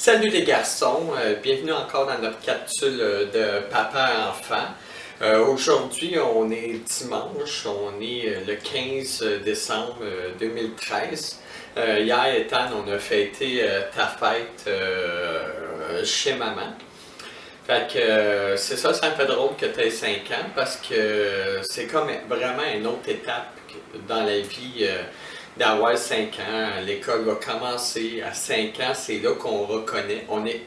Salut les garçons, bienvenue encore dans notre capsule de papa-enfant. Aujourd'hui, on est dimanche, on est le 15 décembre 2013. Hier, Ethan, on a fêté ta fête chez maman. Fait que c'est ça, ça me fait drôle que tu aies 5 ans parce que c'est comme vraiment une autre étape dans la vie. D'avoir 5 ans, l'école va commencer à 5 ans, c'est là qu'on reconnaît. On est,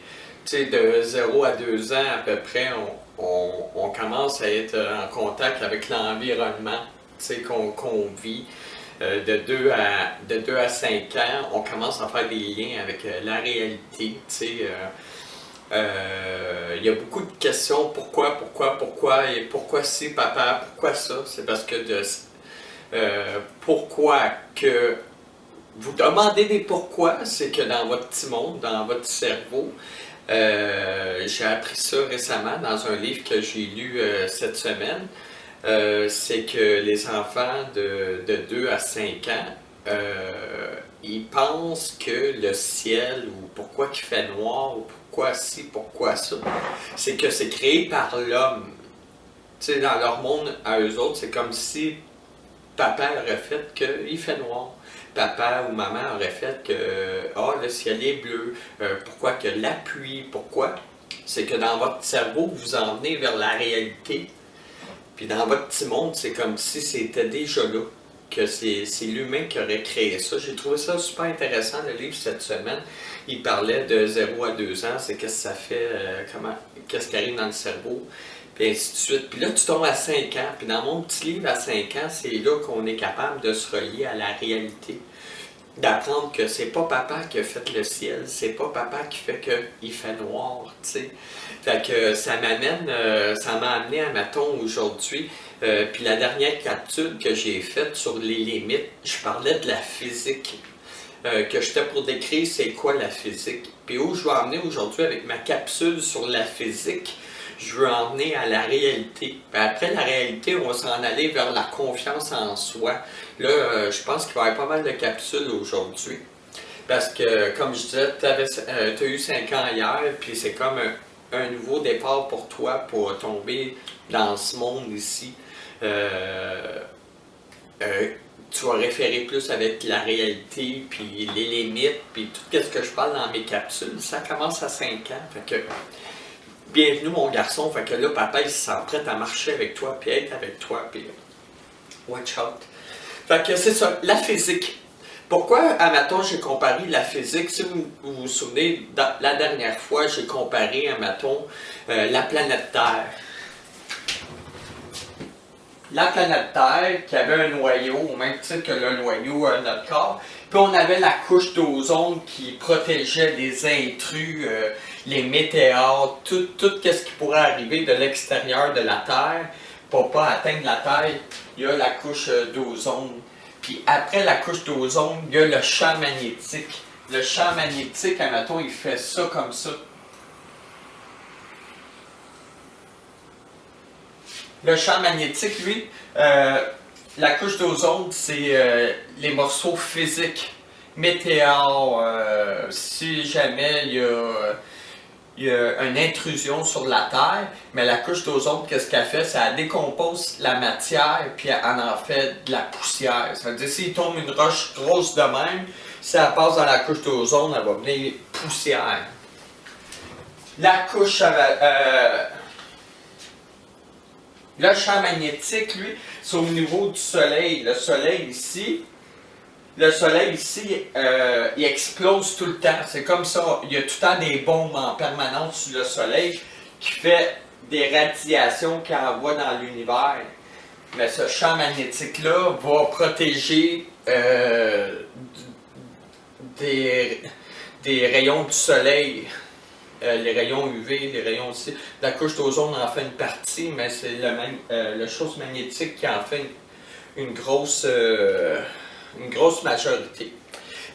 tu sais, de 0 à 2 ans à peu près, on commence à être en contact avec l'environnement, tu sais, qu'on vit. De 2 à 5 ans, on commence à faire des liens avec la réalité, tu sais. Il y a beaucoup de questions, pourquoi, et pourquoi ci, papa, pourquoi ça? C'est parce que pourquoi que vous demandez des pourquoi, c'est que dans votre petit monde, dans votre cerveau, j'ai appris ça récemment dans un livre que j'ai lu cette semaine, c'est que les enfants de 2 à 5 ans, ils pensent que le ciel, ou pourquoi il fait noir, ou pourquoi ci, pourquoi ça, c'est que c'est créé par l'homme. Tu sais, dans leur monde, à eux autres, c'est comme si papa aurait fait qu'il fait noir. Papa ou maman aurait fait que le ciel est bleu. Pourquoi que la pluie? Pourquoi? C'est que dans votre cerveau, vous en venez vers la réalité. Puis dans votre petit monde, c'est comme si c'était déjà là. Que c'est l'humain qui aurait créé ça. J'ai trouvé ça super intéressant, le livre, cette semaine. Il parlait de 0 à 2 ans, c'est qu'est-ce que ça fait, qu'est-ce qui arrive dans le cerveau, puis ainsi de suite. Puis là, tu tombes à 5 ans, puis dans mon petit livre à 5 ans, c'est là qu'on est capable de se relier à la réalité. D'apprendre que c'est pas papa qui a fait le ciel, c'est pas papa qui fait qu'il fait noir, tu sais. Fait que ça m'a amené à Maton aujourd'hui. Puis la dernière capsule que j'ai faite sur les limites, je parlais de la physique. Que j'étais pour décrire c'est quoi la physique. Puis où je veux emmener aujourd'hui avec ma capsule sur la physique, je veux emmener à la réalité. Puis après la réalité, on va s'en aller vers la confiance en soi. Là, je pense qu'il va y avoir pas mal de capsules aujourd'hui. Parce que, comme je disais, tu as eu 5 ans hier, puis c'est comme un nouveau départ pour toi pour tomber dans ce monde ici. Tu vas référer plus avec la réalité, puis les limites, puis tout ce que je parle dans mes capsules. Ça commence à 5 ans. Fait que, bienvenue mon garçon. Fait que là, papa, il se sent prêt à marcher avec toi, puis être avec toi, puis watch out. Fait que c'est ça, la physique. Pourquoi, à Maton, j'ai comparé la physique? Si vous vous souvenez, la dernière fois, j'ai comparé, à Maton, la planète Terre. La planète Terre, qui avait un noyau, au même titre que le noyau de notre corps, puis on avait la couche d'ozone qui protégeait les intrus, les météores, tout ce qui pourrait arriver de l'extérieur de la Terre, pour pas atteindre la Terre, il y a la couche d'ozone. Puis après la couche d'ozone, il y a le champ magnétique. Le champ magnétique, admettons, il fait ça comme ça. Le champ magnétique, lui, la couche d'ozone, c'est les morceaux physiques, météores, si jamais il y a une intrusion sur la Terre, mais la couche d'ozone, qu'est-ce qu'elle fait? Ça décompose la matière, puis elle en fait de la poussière. Ça veut dire, s'il tombe une roche grosse de même, si elle passe dans la couche d'ozone, elle va venir poussière. La couche... le champ magnétique, lui, c'est au niveau du soleil. Le soleil ici, il explose tout le temps. C'est comme ça, il y a tout le temps des bombes en permanence sur le soleil qui fait des radiations qu'il envoie dans l'univers. Mais ce champ magnétique-là va protéger des rayons du soleil. Les rayons UV, les rayons aussi. La couche d'ozone en fait une partie, mais c'est le chose magnétique qui en fait une grosse majorité.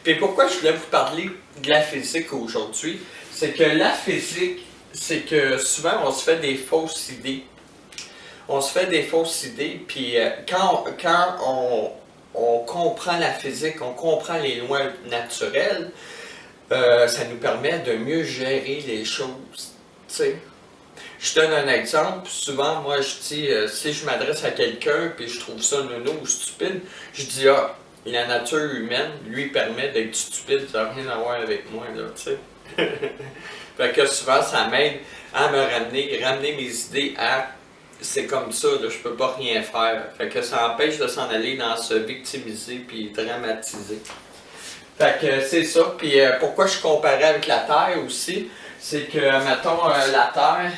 Puis pourquoi je voulais vous parler de la physique aujourd'hui? C'est que la physique, c'est que souvent on se fait des fausses idées. On se fait des fausses idées, puis quand on comprend la physique, on comprend les lois naturelles, Ça nous permet de mieux gérer les choses. T'sais. Je donne un exemple. Souvent, moi, je dis, si je m'adresse à quelqu'un et je trouve ça nono ou stupide, je dis, ah, la nature humaine lui permet d'être stupide, ça n'a rien à voir avec moi, là, tu sais. Fait que souvent, ça m'aide à me ramener mes idées à c'est comme ça, là, je peux pas rien faire. Fait que ça empêche de s'en aller dans se victimiser puis dramatiser. Fait que c'est ça. Puis pourquoi je comparais avec la Terre aussi, c'est que, mettons, la Terre.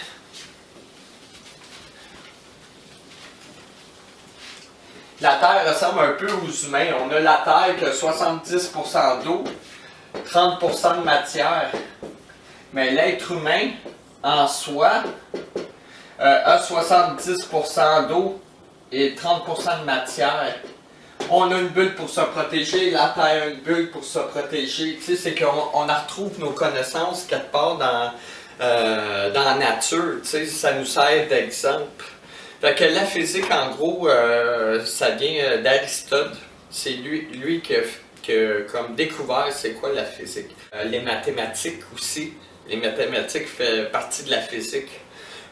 La Terre ressemble un peu aux humains. On a la Terre qui a 70% d'eau, 30% de matière. Mais l'être humain, en soi, a 70% d'eau et 30% de matière. On a une bulle pour se protéger, la Terre a une bulle pour se protéger. Tu sais, c'est qu'on retrouve nos connaissances quelque part dans la nature. Tu sais, ça nous sert d'exemple. Fait que la physique, en gros, ça vient d'Aristote. C'est lui qui a comme découvert c'est quoi la physique. Les mathématiques aussi. Les mathématiques font partie de la physique.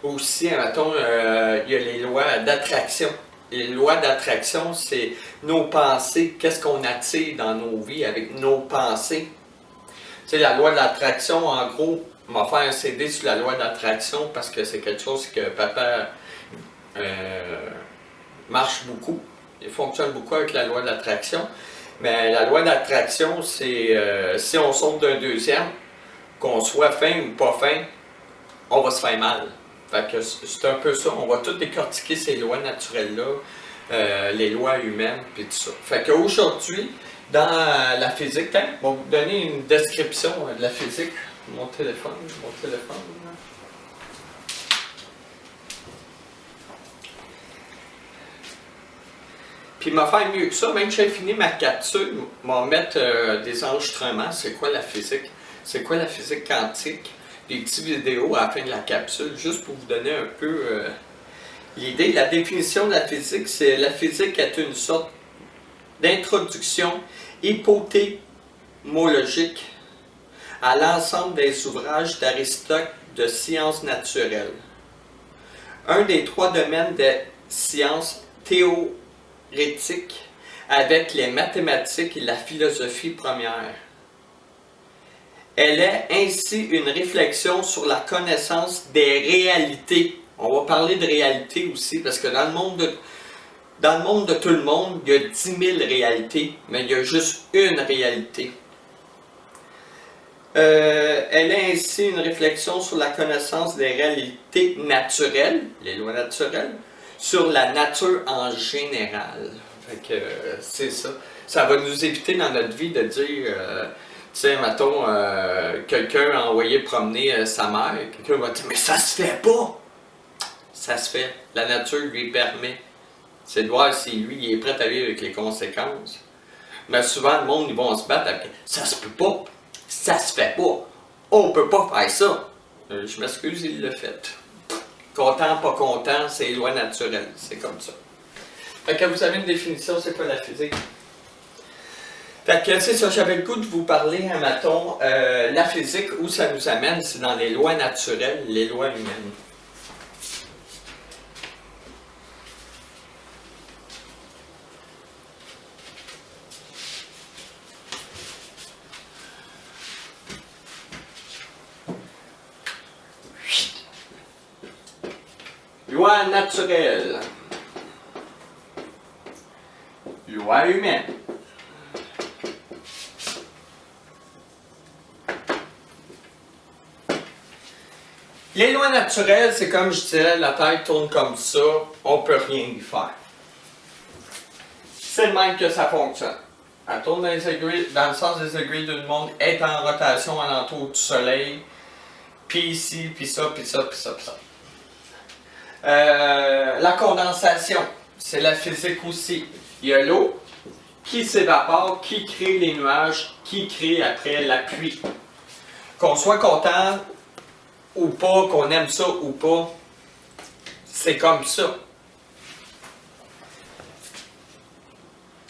Aussi, mettons, il y a les lois d'attraction. Les lois d'attraction, c'est nos pensées, qu'est-ce qu'on attire dans nos vies avec nos pensées. Tu sais, la loi de l'attraction, en gros, on va faire un CD sur la loi d'attraction parce que c'est quelque chose que papa marche beaucoup. Il fonctionne beaucoup avec la loi de l'attraction. Mais la loi d'attraction, c'est si on saute d'un deuxième, qu'on soit fin ou pas fin, on va se faire mal. Fait que c'est un peu ça. On va tout décortiquer ces lois naturelles-là, les lois humaines, puis tout ça. Fait qu'aujourd'hui, dans la physique, on va vous donner une description de la physique. Mon téléphone. Puis m'a fait mieux que ça, même si j'ai fini ma capsule, m'a mettre des enregistrements, c'est quoi la physique, c'est quoi la physique quantique, des petites vidéos à la fin de la capsule, juste pour vous donner un peu l'idée. La définition de la physique, c'est la physique est une sorte d'introduction hypothémologique à l'ensemble des ouvrages d'Aristote de sciences naturelles. Un des trois domaines des sciences théoriques avec les mathématiques et la philosophie première. Elle est ainsi une réflexion sur la connaissance des réalités. On va parler de réalité aussi, parce que dans le monde de tout le monde, il y a 10 000 réalités, mais il y a juste une réalité. Elle est ainsi une réflexion sur la connaissance des réalités naturelles, les lois naturelles, sur la nature en général. Fait que c'est ça. Ça va nous éviter dans notre vie de dire, tu sais, mettons, quelqu'un a envoyé promener sa mère, quelqu'un va dire, mais ça se fait pas! Ça se fait. La nature lui permet. C'est de voir si lui, il est prêt à vivre avec les conséquences. Mais souvent, le monde, ils vont se battre avec, ça se peut pas! Ça se fait pas! On peut pas faire ça! Je m'excuse, il l'a fait. Content, pas content, c'est les lois naturelles. C'est comme ça. Fait que vous avez une définition, c'est quoi la physique? Fait que c'est ça, j'avais le goût de vous parler, mettons, la physique, où ça nous amène, c'est dans les lois naturelles, les lois humaines. Loi naturelle. Loi humaine. Les lois naturelles, c'est comme je disais, la Terre tourne comme ça, on ne peut rien y faire. C'est le même que ça fonctionne. Elle tourne dans le sens des aiguilles d'une montre, est en rotation alentour du Soleil, puis ici, puis ça, puis ça, puis ça, puis ça. La condensation, c'est la physique aussi. Il y a l'eau qui s'évapore, qui crée les nuages, qui crée après la pluie. Qu'on soit content ou pas, qu'on aime ça ou pas, c'est comme ça.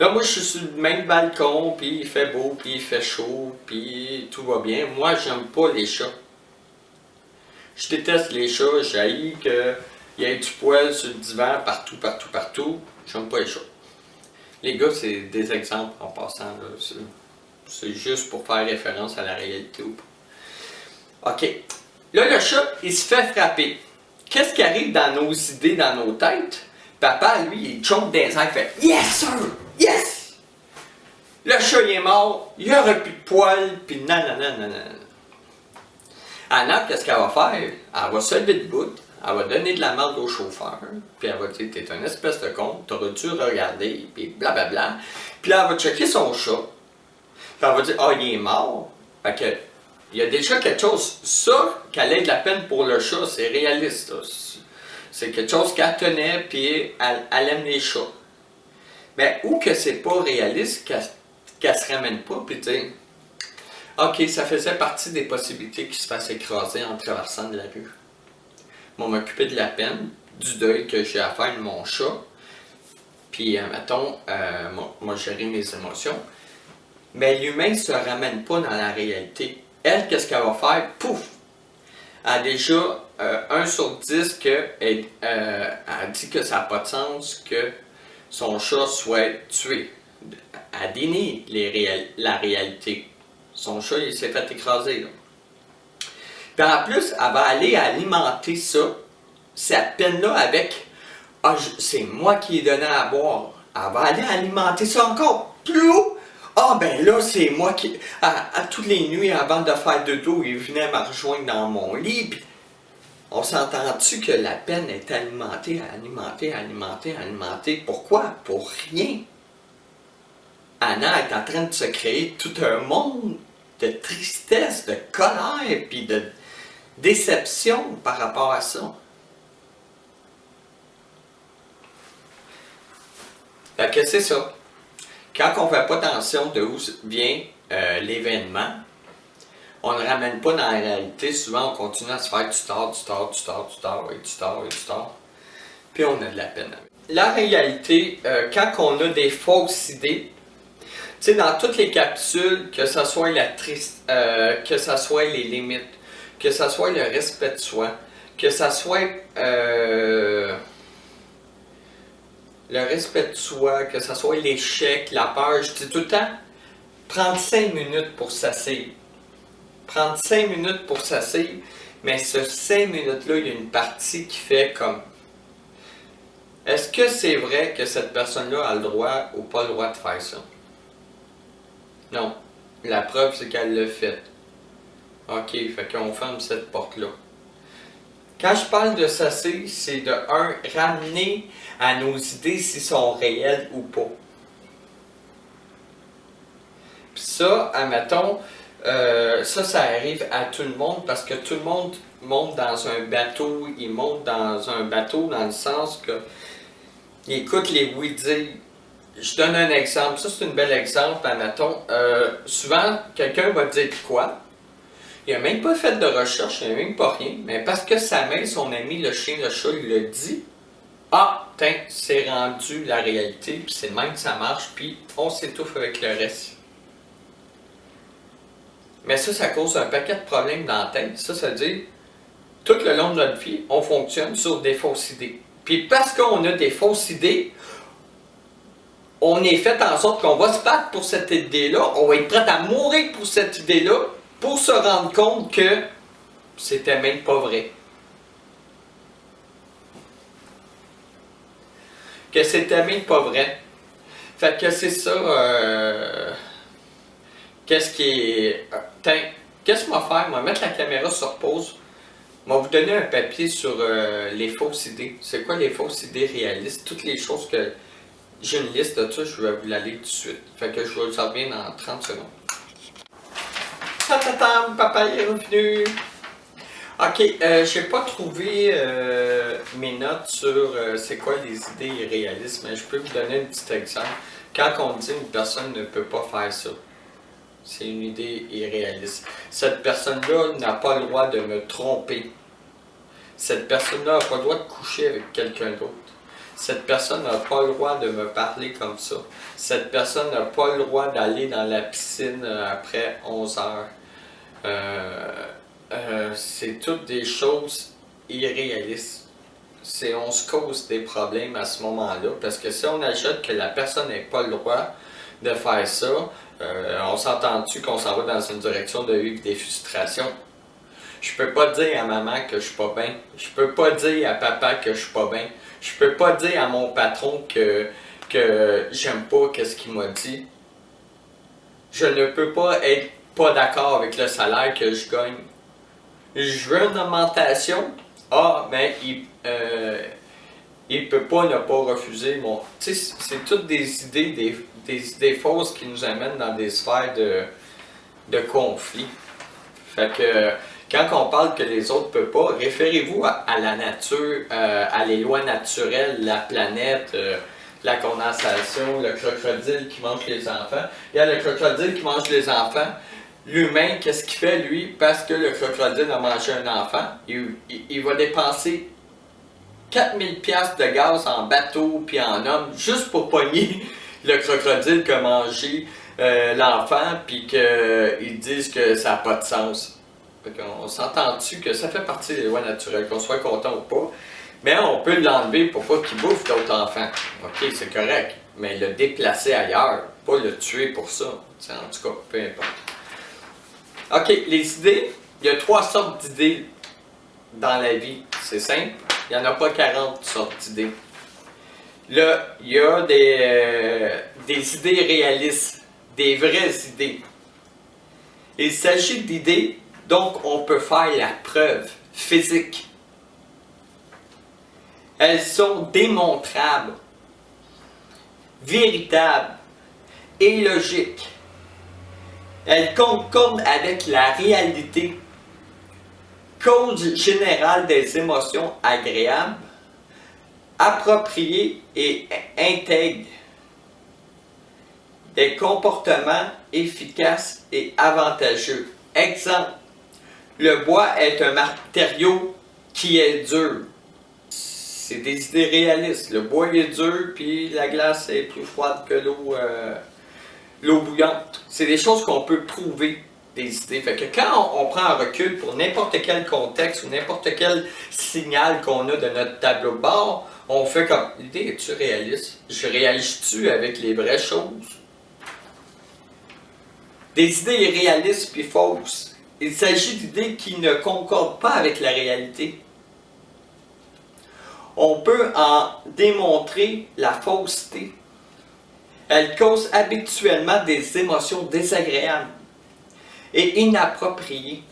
Là, moi, je suis sur le même balcon, puis il fait beau, puis il fait chaud, puis tout va bien. Moi, j'aime pas les chats. Je déteste les chats, j'haïs qu'il y ait du poil sur le divan partout, partout, partout. J'aime pas les chats. Les gars, c'est des exemples en passant, là. C'est juste pour faire référence à la réalité ou pas. OK. Là, le chat, il se fait frapper. Qu'est-ce qui arrive dans nos idées, dans nos têtes? Papa, lui, il jump dans les airs, il fait Yes, sir! Yes! Le chat, il est mort, il n'y aura plus de poils, puis nanana. Anna, qu'est-ce qu'elle va faire? Elle va se lever de bout, elle va donner de la merde au chauffeur, puis elle va dire T'es un espèce de con, t'aurais dû regarder, puis blablabla. Puis là, elle va checker son chat, puis elle va dire Ah, il est mort. Fait que, il y a déjà quelque chose, ça, qu'elle ait de la peine pour le chat, c'est réaliste. Là. C'est quelque chose qu'elle tenait, puis elle aime les chats. Mais où que c'est pas réaliste, qu'elle se ramène pas, puis dire OK, ça faisait partie des possibilités qu'il se fasse écraser en traversant de la rue. Moi, m'occuper de la peine, du deuil que j'ai à faire de mon chat, puis, mettons, moi, gérer mes émotions. Mais l'humain ne se ramène pas dans la réalité. Elle, qu'est-ce qu'elle va faire? Pouf! Elle a déjà 1 sur 10 qu'elle dit que ça n'a pas de sens que son chat soit tué. Elle dénie la réalité. Son chat, il s'est fait écraser. Là. Puis en plus, elle va aller alimenter ça, cette peine-là, avec Ah, c'est moi qui ai donné à boire. Elle va aller alimenter ça encore plus haut. Ah, ben là, c'est moi qui. À toutes les nuits, avant de faire dodo, il venait me rejoindre dans mon lit. Puis on s'entend-tu que la peine est alimentée, alimentée, alimentée, alimentée? Pourquoi? Pour rien. Anna est en train de se créer tout un monde de tristesse, de colère, puis de déception par rapport à ça. Fait que c'est ça. Quand on ne fait pas attention de où vient l'événement, on ne ramène pas dans la réalité. Souvent, on continue à se faire du tort, du tort, du tort, du tort, et du tort, et du tort. Puis on a de la peine. La réalité, quand on a des fausses idées, tu sais, dans toutes les capsules, que ce soit que ce soit les limites, que ce soit le respect de soi, que ce soit le respect de soi, que ce soit l'échec, la peur, je dis tout le temps, prendre 5 minutes pour s'asseoir. Prendre 5 minutes pour s'asseoir, mais ce 5 minutes-là, il y a une partie qui fait comme est-ce que c'est vrai que cette personne-là a le droit ou pas le droit de faire ça? Non. La preuve, c'est qu'elle l'a fait. OK, fait qu'on ferme cette porte-là. Quand je parle de s'asseoir, c'est de ramener à nos idées s'ils sont réelles ou pas. Puis ça, admettons, ça arrive à tout le monde parce que tout le monde monte dans un bateau. Il monte dans un bateau dans le sens que il écoute les oui-dire. Je donne un exemple. Ça, c'est un bel exemple, admettons. Souvent, quelqu'un va dire quoi? Il n'a même pas fait de recherche, il n'a même pas rien. Mais parce que sa mère, son ami, le chien, le chat, il le dit. Ah, tiens, c'est rendu la réalité, puis c'est le même que ça marche, puis on s'étouffe avec le reste. Mais ça cause un paquet de problèmes dans la tête. Ça veut dire, tout le long de notre vie, on fonctionne sur des fausses idées. Puis parce qu'on a des fausses idées, on est fait en sorte qu'on va se battre pour cette idée-là, on va être prêt à mourir pour cette idée-là, pour se rendre compte que c'était même pas vrai. Que c'était même pas vrai. Fait que c'est ça. Qu'est-ce qui est. Qu'est-ce qu'on va faire? On va mettre la caméra sur pause. On va vous donner un papier sur les fausses idées. C'est quoi les fausses idées réalistes? Toutes les choses que. J'ai une liste de ça, je vais vous la lire tout de suite. Fait que je vous reviens dans 30 secondes. Tatatam, papa est revenu. Ok, j'ai pas trouvé mes notes sur c'est quoi les idées irréalistes, mais je peux vous donner un petit exemple. Quand on dit une personne ne peut pas faire ça, c'est une idée irréaliste. Cette personne-là n'a pas le droit de me tromper. Cette personne-là n'a pas le droit de coucher avec quelqu'un d'autre. Cette personne n'a pas le droit de me parler comme ça. Cette personne n'a pas le droit d'aller dans la piscine après 11 heures. C'est toutes des choses irréalistes. On se cause des problèmes à ce moment-là, parce que si on ajoute que la personne n'a pas le droit de faire ça, on s'entend-tu qu'on s'en va dans une direction de vivre des frustrations? Je peux pas dire à maman que je suis pas bien. Je peux pas dire à papa que je suis pas bien. Je peux pas dire à mon patron que j'aime pas ce qu'il m'a dit. Je ne peux pas être pas d'accord avec le salaire que je gagne. Je veux une augmentation. Ah, mais il peut pas ne pas refuser mon. Tu sais, c'est toutes des idées, des idées fausses qui nous amènent dans des sphères de conflit. Fait que quand on parle que les autres ne peuvent pas, référez-vous à la nature, à les lois naturelles, la planète, la condensation, le crocodile qui mange les enfants. Il y a le crocodile qui mange les enfants. L'humain, qu'est-ce qu'il fait, lui, parce que le crocodile a mangé un enfant? Il va dépenser 4000 piastres de gaz en bateau puis en homme juste pour pogner le crocodile qui a mangé l'enfant puis qu'ils disent que ça n'a pas de sens. On s'entend-tu que ça fait partie des lois naturelles, qu'on soit content ou pas, mais on peut l'enlever pour pas qu'il bouffe d'autres enfants. Ok, c'est correct, mais le déplacer ailleurs, pas le tuer pour ça. En tout cas, peu importe. Ok, les idées, il y a 3 sortes d'idées dans la vie. C'est simple, il n'y en a pas 40 sortes d'idées. Là, il y a des idées réalistes, des vraies idées. Il s'agit d'idées, donc on peut faire la preuve physique. Elles sont démontrables, véritables et logiques. Elles concordent avec la réalité. Cause générale des émotions agréables, appropriées et intègres. Des comportements efficaces et avantageux. Exemple, le bois est un matériau qui est dur. C'est des idées réalistes. Le bois est dur, puis la glace est plus froide que l'eau bouillante. C'est des choses qu'on peut prouver, des idées. Fait que quand on prend un recul pour n'importe quel contexte ou n'importe quel signal qu'on a de notre tableau de bord, on fait comme, l'idée est-tu réaliste? Je réagis-tu avec les vraies choses? Des idées irréalistes puis fausses. Il s'agit d'idées qui ne concordent pas avec la réalité. On peut en démontrer la fausseté. Elle cause habituellement des émotions désagréables et inappropriées.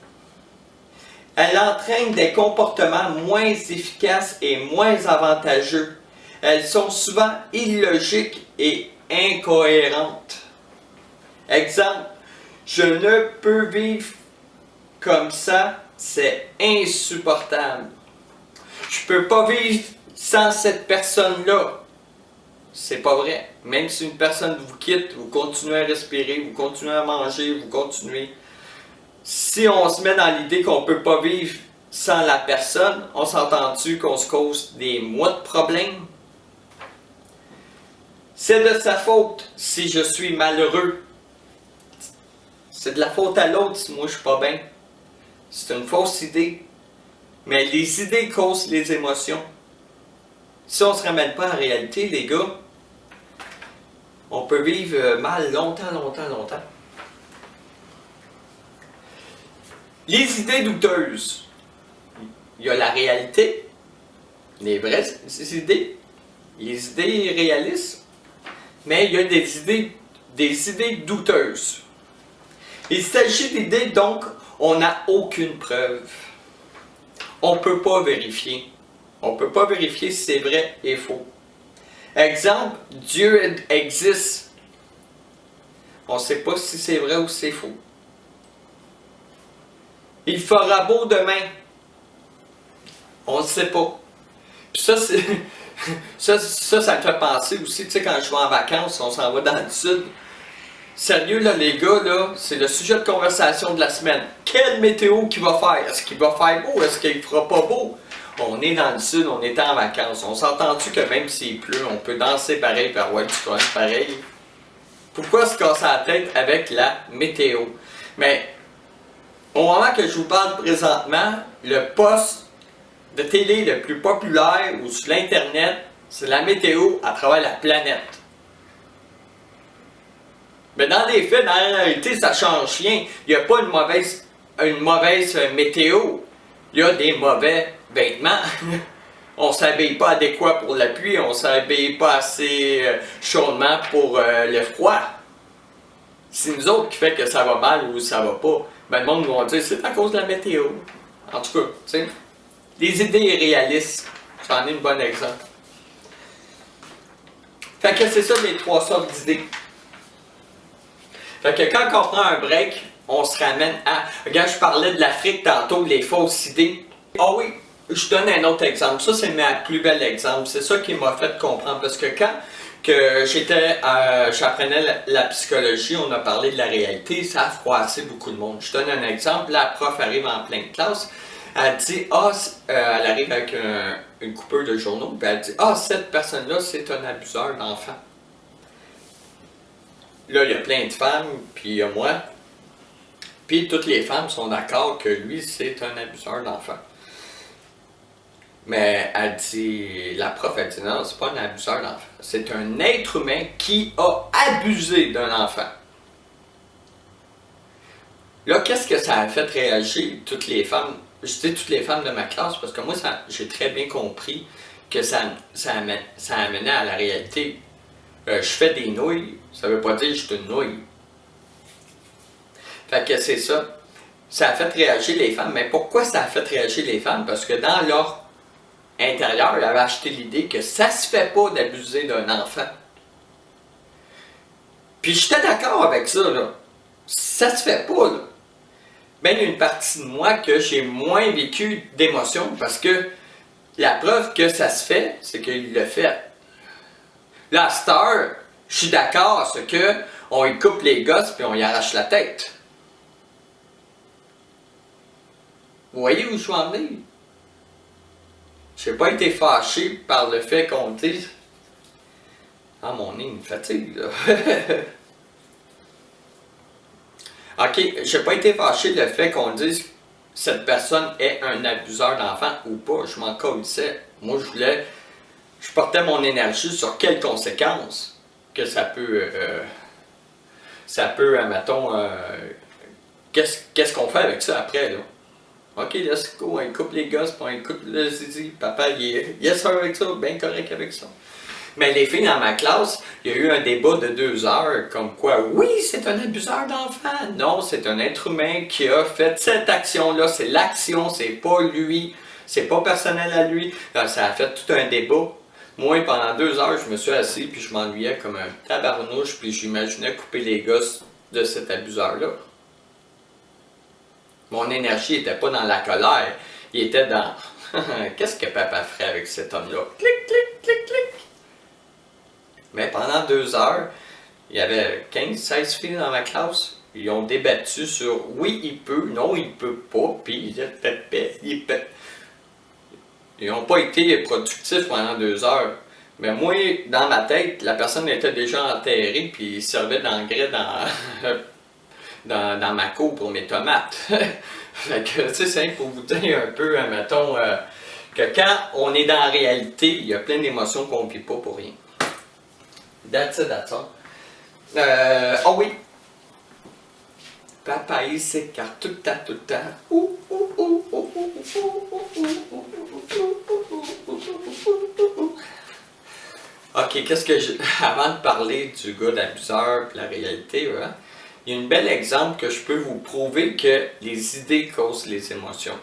Elle entraîne des comportements moins efficaces et moins avantageux. Elles sont souvent illogiques et incohérentes. Exemple, je ne peux vivre comme ça, c'est insupportable. Je peux pas vivre sans cette personne-là. C'est pas vrai. Même si une personne vous quitte, vous continuez à respirer, vous continuez à manger, vous continuez. Si on se met dans l'idée qu'on peut pas vivre sans la personne, on s'entend-tu qu'on se cause des mois de problèmes? C'est de sa faute si je suis malheureux. C'est de la faute à l'autre si moi je suis pas bien. C'est une fausse idée. Mais les idées causent les émotions. Si on ne se ramène pas en réalité, les gars, on peut vivre mal longtemps. Les idées douteuses. Il y a la réalité, les vraies idées, les idées réalistes, mais il y a des idées douteuses. Il s'agit d'idées, donc, on n'a aucune preuve. On ne peut pas vérifier. On ne peut pas vérifier si c'est vrai et faux. Exemple, Dieu existe. On ne sait pas si c'est vrai ou si c'est faux. Il fera beau demain. On ne sait pas. Puis ça, ça me fait penser aussi, tu sais, quand je vais en vacances, on s'en va dans le sud. Sérieux, là, les gars, là, c'est le sujet de conversation de la semaine. Quelle météo qu'il va faire? Est-ce qu'il va faire beau? Est-ce qu'il ne fera pas beau? On est dans le sud, on est en vacances. On s'entend-tu que même s'il pleut, on peut danser pareil par avoir du fun pareil? Pourquoi se casser la tête avec la météo? Mais au moment que je vous parle présentement, le poste de télé le plus populaire ou sur l'Internet, c'est la météo à travers la planète. Mais dans les faits, dans la réalité, ça ne change rien. Il n'y a pas une mauvaise météo. Il y a des mauvais vêtements. On ne s'habille pas adéquat pour la pluie, on ne s'habille pas assez chaudement pour le froid. C'est nous autres qui fait que ça va mal ou ça va pas. Ben, le monde va dire c'est à cause de la météo. En tout cas, tu sais, les idées irréalistes, c'en est un bon exemple. Fait que c'est ça les trois sortes d'idées. Fait que quand on prend un break, on se ramène à... Regarde, je parlais de l'Afrique tantôt, les fausses idées. Ah oui, je donne un autre exemple. Ça, c'est ma plus bel exemple. C'est ça qui m'a fait comprendre. Parce que quand j'apprenais la psychologie, on a parlé de la réalité, ça a froissé beaucoup de monde. Je donne un exemple. La prof arrive en pleine classe. Elle dit, elle arrive avec une coupure de journaux, puis elle dit, cette personne-là, c'est un abuseur d'enfants. Là, il y a plein de femmes, puis il y a moi. Puis toutes les femmes sont d'accord que lui, c'est un abuseur d'enfants. Mais la prof, elle dit, non, c'est pas un abuseur d'enfants. C'est un être humain qui a abusé d'un enfant. Là, qu'est-ce que ça a fait réagir toutes les femmes? Je dis toutes les femmes de ma classe, parce que moi, j'ai très bien compris que ça amenait à la réalité. Je fais des nouilles, ça veut pas dire que je suis une nouille. Fait que c'est ça. Ça a fait réagir les femmes. Mais pourquoi ça a fait réagir les femmes? Parce que dans leur intérieur, ils avaient acheté l'idée que ça se fait pas d'abuser d'un enfant. Puis j'étais d'accord avec ça, là. Ça se fait pas, là. Ben, il y a une partie de moi que j'ai moins vécu d'émotion parce que la preuve que ça se fait, c'est qu'il le fait. Là, à cette heure, je suis d'accord, c'est que on y coupe les gosses puis on y arrache la tête. Vous voyez où je suis en venir? Je n'ai pas été fâché par le fait qu'on dise mon nez me fatigue, là. OK, je n'ai pas été fâché le fait qu'on dise que cette personne est un abuseur d'enfants ou pas. Je m'en colissais. Moi, je portais mon énergie sur quelles conséquences que ça peut, mettons, qu'est-ce qu'on fait avec ça après, là? OK, let's go, on coupe les gosses, puis on coupe le zizi. Papa, il est yes sir avec ça, bien correct avec ça. Mais les filles dans ma classe, il y a eu un débat de 2 heures, comme quoi, oui, c'est un abuseur d'enfants. Non, c'est un être humain qui a fait cette action-là. C'est l'action, c'est pas lui. C'est pas personnel à lui. Alors, ça a fait tout un débat. Moi, pendant 2 heures, je me suis assis, puis je m'ennuyais comme un tabarnouche, puis j'imaginais couper les gosses de cet abuseur-là. Mon énergie n'était pas dans la colère, il était dans qu'est-ce que papa ferait avec cet homme-là? Clic, clic, clic, clic. Mais pendant 2 heures, il y avait 15-16 filles dans ma classe. Ils ont débattu sur oui, il peut, non, il peut pas, puis ils n'ont pas été productifs pendant 2 heures. Mais moi, dans ma tête, la personne était déjà enterrée, puis il servait d'engrais dans ma cour pour mes tomates. Fait que, tu sais, c'est pour vous dire un peu, mettons, que quand on est dans la réalité, il y a plein d'émotions qu'on ne vit pas pour rien. That's it, that's all. Oh oui. Papa, il s'écarte tout le temps, tout le temps. Ok, qu'est-ce que je... Avant de parler du gars d'abuseur et la réalité, hein, il y a un bel exemple que je peux vous prouver que les idées causent les émotions.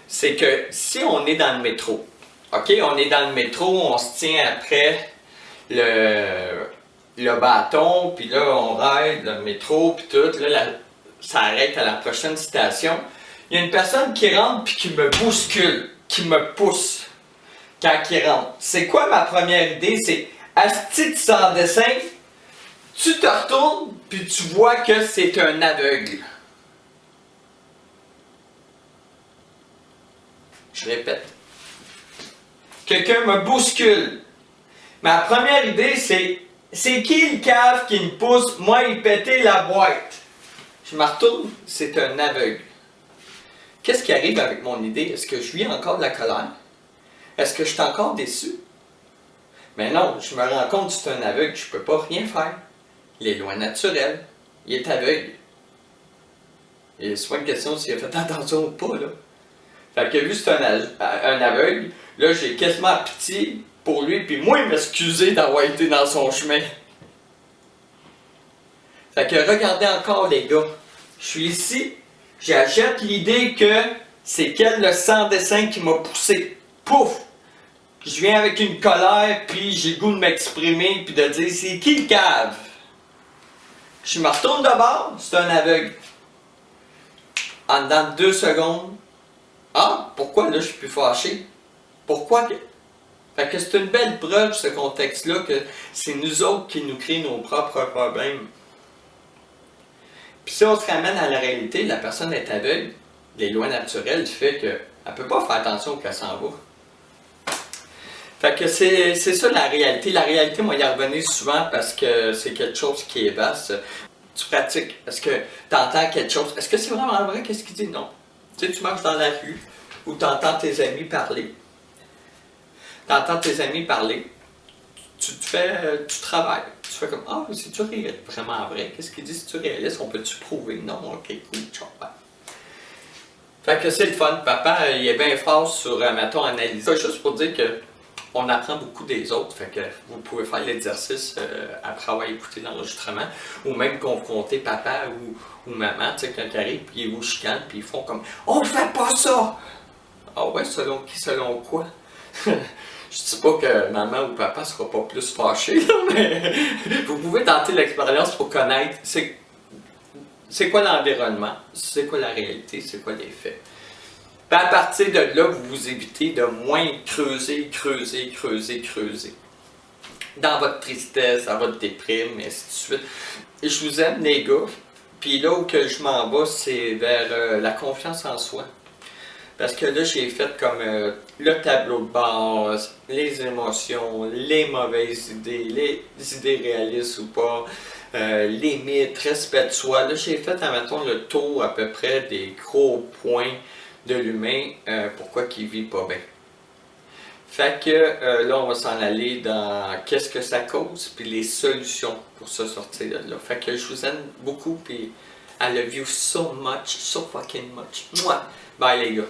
C'est que si on est dans le métro, ok, on est dans le métro, on se tient après le bâton, puis là on ride le métro, puis tout, là ça arrête à la prochaine station. Il y a une personne qui rentre puis qui me bouscule, qui me pousse quand il rentre. C'est quoi ma première idée? C'est asti de sans dessin. Tu te retournes, puis tu vois que c'est un aveugle. Je répète. quelqu'un me bouscule. Ma première idée, c'est qui le cave qui me pousse, moi, y péter la boîte? Je me retourne, c'est un aveugle. Qu'est-ce qui arrive avec mon idée? Est-ce que je vis encore de la colère? Est-ce que je suis encore déçu? Mais non, je me rends compte que c'est un aveugle, je ne peux pas rien faire. Il est loin naturel, il est aveugle. Et c'est pas une question s'il a fait attention ou pas, là. Fait que vu que c'est un aveugle, là j'ai quasiment pitié pour lui, puis moi il m'excuser d'avoir été dans son chemin. Fait que regardez encore les gars, je suis ici, j'achète l'idée que c'est quel le sans-dessin qui m'a poussé. Pouf! Je viens avec une colère, puis j'ai le goût de m'exprimer, puis de dire c'est qui le cave? Je me retourne de bord, c'est un aveugle. En dedans de 2 secondes, ah, pourquoi là je suis plus fâché? Pourquoi que... Fait que c'est une belle preuve, ce contexte-là, que c'est nous autres qui nous créons nos propres problèmes. Puis si on se ramène à la réalité, la personne est aveugle, les lois naturelles du fait qu'elle ne peut pas faire attention où elle s'en va. Fait que c'est ça la réalité. La réalité, moi, y revenir souvent parce que c'est quelque chose qui est vaste. Tu pratiques. Est-ce que tu entends quelque chose? Est-ce que c'est vraiment vrai? Qu'est-ce qu'il dit? Non. Tu sais, tu marches dans la rue ou tu entends tes amis parler. Tu entends tes amis parler. Tu travailles. Tu fais comme, ah, c'est-tu vraiment vrai? Qu'est-ce qu'il dit? C'est-tu réaliste? On peut-tu prouver? Non, ok, cool, ciao, bye. Fait que c'est le fun. Papa, il est bien fort sur, mettons, analyser. Juste pour dire que on apprend beaucoup des autres, fait que vous pouvez faire l'exercice après avoir écouté l'enregistrement, ou même confronter papa ou maman, tu sais, quand ils arrivent, puis ils vous chicanent, puis ils font comme « On fait pas ça! » Ah ouais, selon qui, selon quoi? Je dis pas que maman ou papa sera pas plus fâché, là, mais vous pouvez tenter l'expérience pour connaître c'est quoi l'environnement, c'est quoi la réalité, c'est quoi les faits. Puis à partir de là, vous vous évitez de moins creuser dans votre tristesse, dans votre déprime, et ainsi de suite. Et je vous aime, les gars. Puis là où que je m'en vais, c'est vers la confiance en soi. Parce que là, j'ai fait comme le tableau de bord, les émotions, les mauvaises idées, les idées réalistes ou pas, les mythes, respect de soi. Là, j'ai fait, admettons, le tour à peu près des gros points de l'humain, pourquoi qu'il vit pas bien. Fait que là, on va s'en aller dans qu'est-ce que ça cause, puis les solutions pour se sortir de là. Fait que je vous aime beaucoup, puis I love you so much, so fucking much. Mouah! Bye les gars.